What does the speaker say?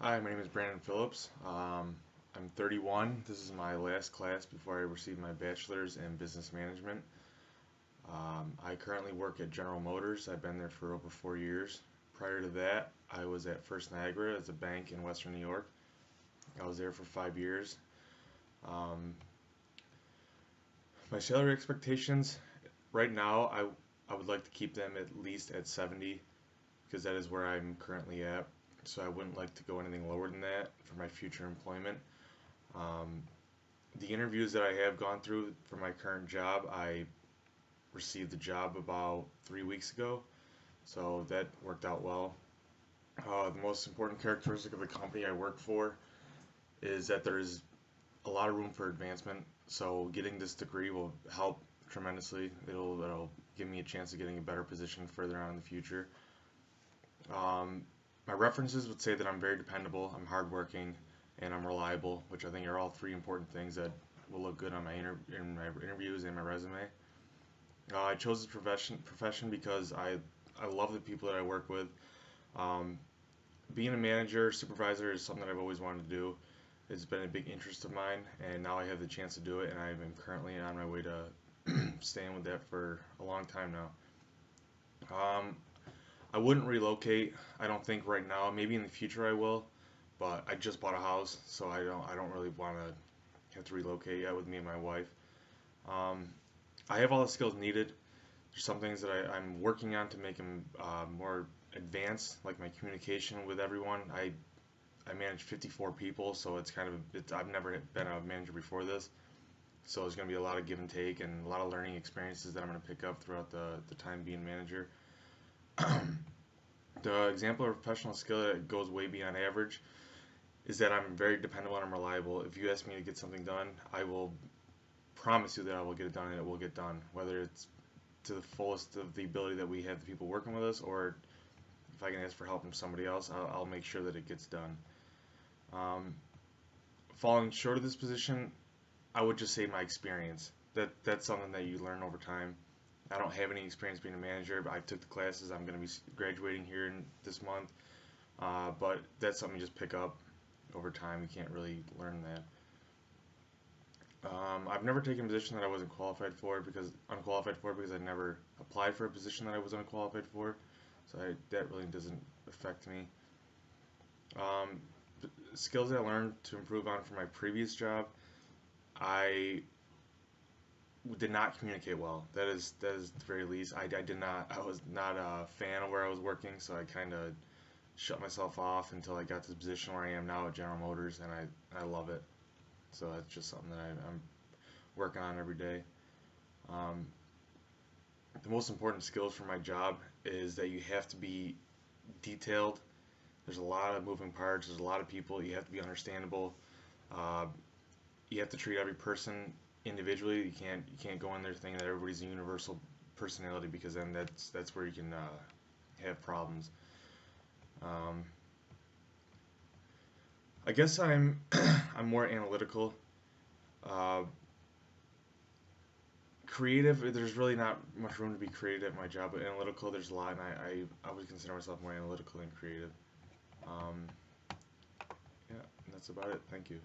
Hi, my name is Brandon Phillips. I'm 31. This is my last class before I receive my bachelor's in business management. I currently work at General Motors. I've been there for over 4 years. Prior to that, I was at First Niagara as a bank in Western New York. I was there for 5 years. Um, my salary expectations right now, I would like to keep them at least at 70 because that is where I'm currently at. So I wouldn't like to go anything lower than that for my future employment. Um, the interviews that I have gone through for my current job, I received the job about 3 weeks ago, so that worked out well. The most important characteristic of the company I work for is that there is a lot of room for advancement. So getting this degree will help tremendously. It'll give me a chance of getting a better position further on in the future. Um, my references would say that I'm very dependable, I'm hardworking, and I'm reliable, which I think are all three important things that will look good on in my interviews and my resume. I chose this profession because I love the people that I work with. Um, being a manager, supervisor is something that I've always wanted to do. It's been a big interest of mine, and now I have the chance to do it, and I am currently on my way to staying with that for a long time now. I wouldn't relocate. I don't think right now. Maybe in the future I will, but I just bought a house, so I don't really want to have to relocate yet with me and my wife. Um, I have all the skills needed. There's some things that I'm working on to make them more advanced, like my communication with everyone. I manage 54 people, so I've never been a manager before this, so there's going to be a lot of give and take and a lot of learning experiences that I'm going to pick up throughout the time being manager. The example of professional skill that goes way beyond average is that I'm very dependable and I'm reliable. If you ask me to get something done, I will promise you that I will get it done and it will get done, whether it's to the fullest of the ability that we have the people working with us, or if I can ask for help from somebody else, I'll make sure that it gets done. Um, Falling short of this position, I would just say my experience. That's something that you learn over time. I don't have any experience being a manager, but I took the classes. I'm going to be graduating here in this month, but that's something you just pick up over time. You can't really learn that. I've never taken a position that I wasn't unqualified for because I never applied for a position that I was unqualified for. So that really doesn't affect me. Um, Skills that I learned to improve on from my previous job, I did not communicate well. That is the very least. I was not a fan of where I was working, so I kind of shut myself off until I got to the position where I am now at General Motors, and I love it. So that's just something that I'm working on every day. Um, the most important skills for my job is that you have to be detailed. There's a lot of moving parts. There's a lot of people. You have to be understandable. Uh, you have to treat every person individually. You can't go in there thinking that everybody's a universal personality, because then that's where you can have problems. Um, I guess I'm more analytical. Uh, Creative, there's really not much room to be creative at my job, but analytical, there's a lot, and I would consider myself more analytical than creative. Um, yeah, and that's about it. Thank you.